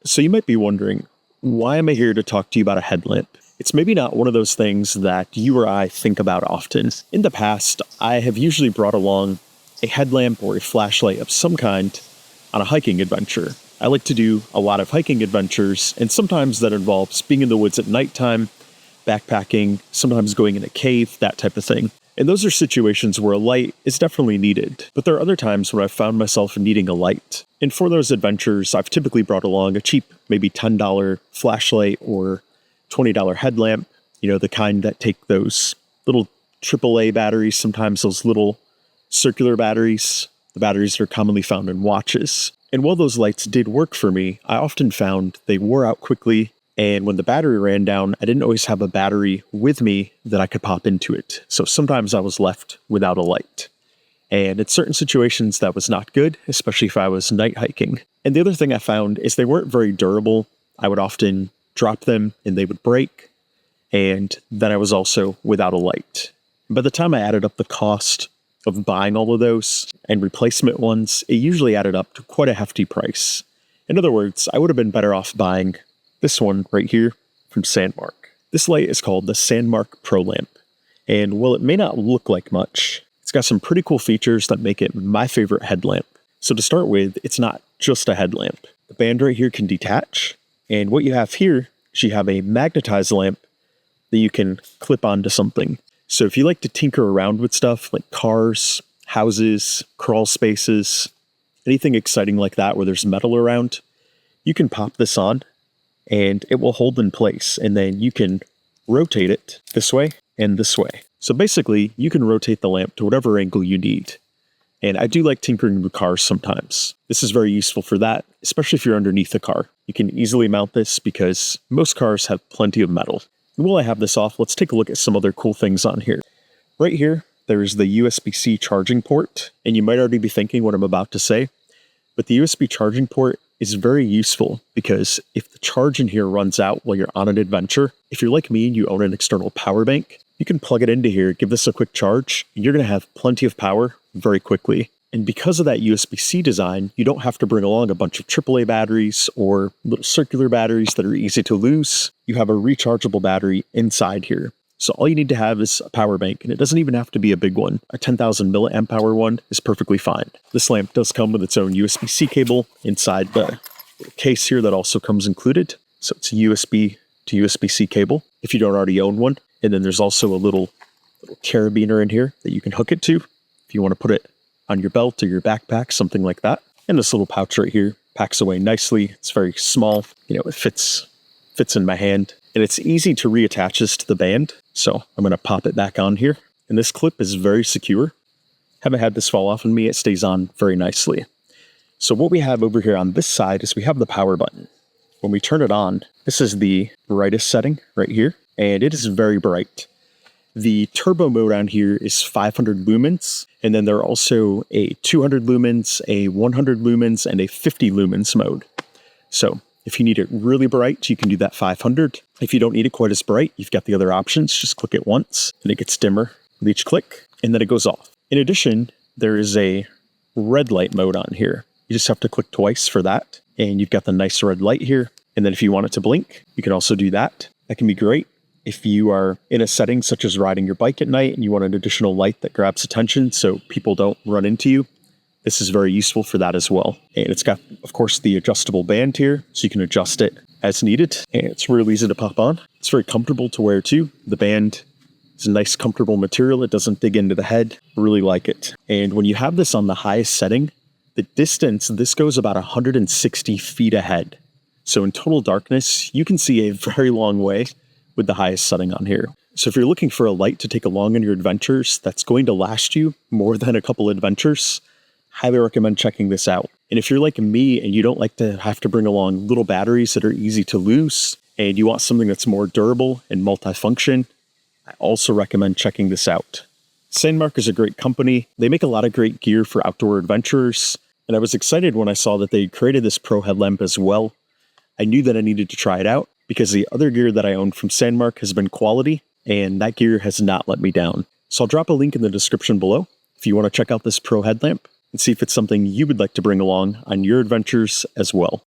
So you might be wondering, why am I here to talk to you about a headlamp? It's maybe not one of those things that you or I think about often. In the past, I have usually brought along a headlamp or a flashlight of some kind on a hiking adventure. I like to do a lot of hiking adventures, and sometimes that involves being in the woods at nighttime, backpacking, sometimes going in a cave, that type of thing. And those are situations where a light is definitely needed, but there are other times when I've found myself needing a light. And for those adventures, I've typically brought along a cheap, maybe $10 flashlight or $20 headlamp, the kind that take those little AAA batteries, sometimes those little circular batteries, the batteries that are commonly found in watches. And while those lights did work for me, I often found they wore out quickly, and when the battery ran down, I didn't always have a battery with me that I could pop into it. So sometimes I was left without a light. And in certain situations, that was not good, especially if I was night hiking. And the other thing I found is they weren't very durable. I would often drop them and they would break. And then I was also without a light. By the time I added up the cost of buying all of those and replacement ones, it usually added up to quite a hefty price. In other words, I would have been better off buying this one right here from Sandmarc. This light is called the Sandmarc Pro Lamp. And while it may not look like much, it's got some pretty cool features that make it my favorite headlamp. So to start with, it's not just a headlamp. The band right here can detach. And what you have here is you have a magnetized lamp that you can clip onto something. So if you like to tinker around with stuff like cars, houses, crawl spaces, anything exciting like that where there's metal around, you can pop this on and it will hold in place. And then you can rotate it this way and this way. So basically, you can rotate the lamp to whatever angle you need. And I do like tinkering with cars sometimes. This is very useful for that, especially if you're underneath the car. You can easily mount this because most cars have plenty of metal. And while I have this off, let's take a look at some other cool things on here. Right here, there's the USB-C charging port. And you might already be thinking what I'm about to say, but the USB charging port is very useful because if the charge in here runs out while you're on an adventure, if you're like me and you own an external power bank, you can plug it into here, give this a quick charge, and you're going to have plenty of power very quickly. And because of that USB-C design, you don't have to bring along a bunch of AAA batteries or little circular batteries that are easy to lose. You have a rechargeable battery inside here. So all you need to have is a power bank, and it doesn't even have to be a big one. A 10,000 milliamp hour one is perfectly fine. This lamp does come with its own USB-C cable inside the case here that also comes included. So it's a USB to USB-C cable if you don't already own one. And then there's also a little carabiner in here that you can hook it to if you want to put it on your belt or your backpack, something like that. And this little pouch right here packs away nicely. It's very small. It fits in my hand. And it's easy to reattach this to the band. So I'm going to pop it back on here. And this clip is very secure. Haven't had this fall off on me. It stays on very nicely. So what we have over here on this side is we have the power button. When we turn it on, this is the brightest setting right here. And it is very bright. The turbo mode on here is 500 lumens, and then there are also a 200 lumens, a 100 lumens, and a 50 lumens mode. So if you need it really bright, you can do that 500. If you don't need it quite as bright, you've got the other options. Just click it once, and it gets dimmer with each click, and then it goes off. In addition, there is a red light mode on here. You just have to click twice for that, and you've got the nice red light here. And then if you want it to blink, you can also do that. That can be great. If you are in a setting such as riding your bike at night and you want an additional light that grabs attention so people don't run into you, this is very useful for that as well. And it's got, of course, the adjustable band here, so you can adjust it as needed. And it's real easy to pop on. It's very comfortable to wear too. The band is a nice, comfortable material. It doesn't dig into the head. I really like it. And when you have this on the highest setting, the distance, this goes about 160 feet ahead. So in total darkness, you can see a very long way with the highest setting on here. So if you're looking for a light to take along on your adventures that's going to last you more than a couple adventures, highly recommend checking this out. And if you're like me and you don't like to have to bring along little batteries that are easy to lose, and you want something that's more durable and multifunction, I also recommend checking this out. Sandmarc is a great company. They make a lot of great gear for outdoor adventurers, and I was excited when I saw that they created this Pro Headlamp as well. I knew that I needed to try it out, because the other gear that I own from Sandmarc has been quality, and that gear has not let me down. So I'll drop a link in the description below if you want to check out this Pro Headlamp and see if it's something you would like to bring along on your adventures as well.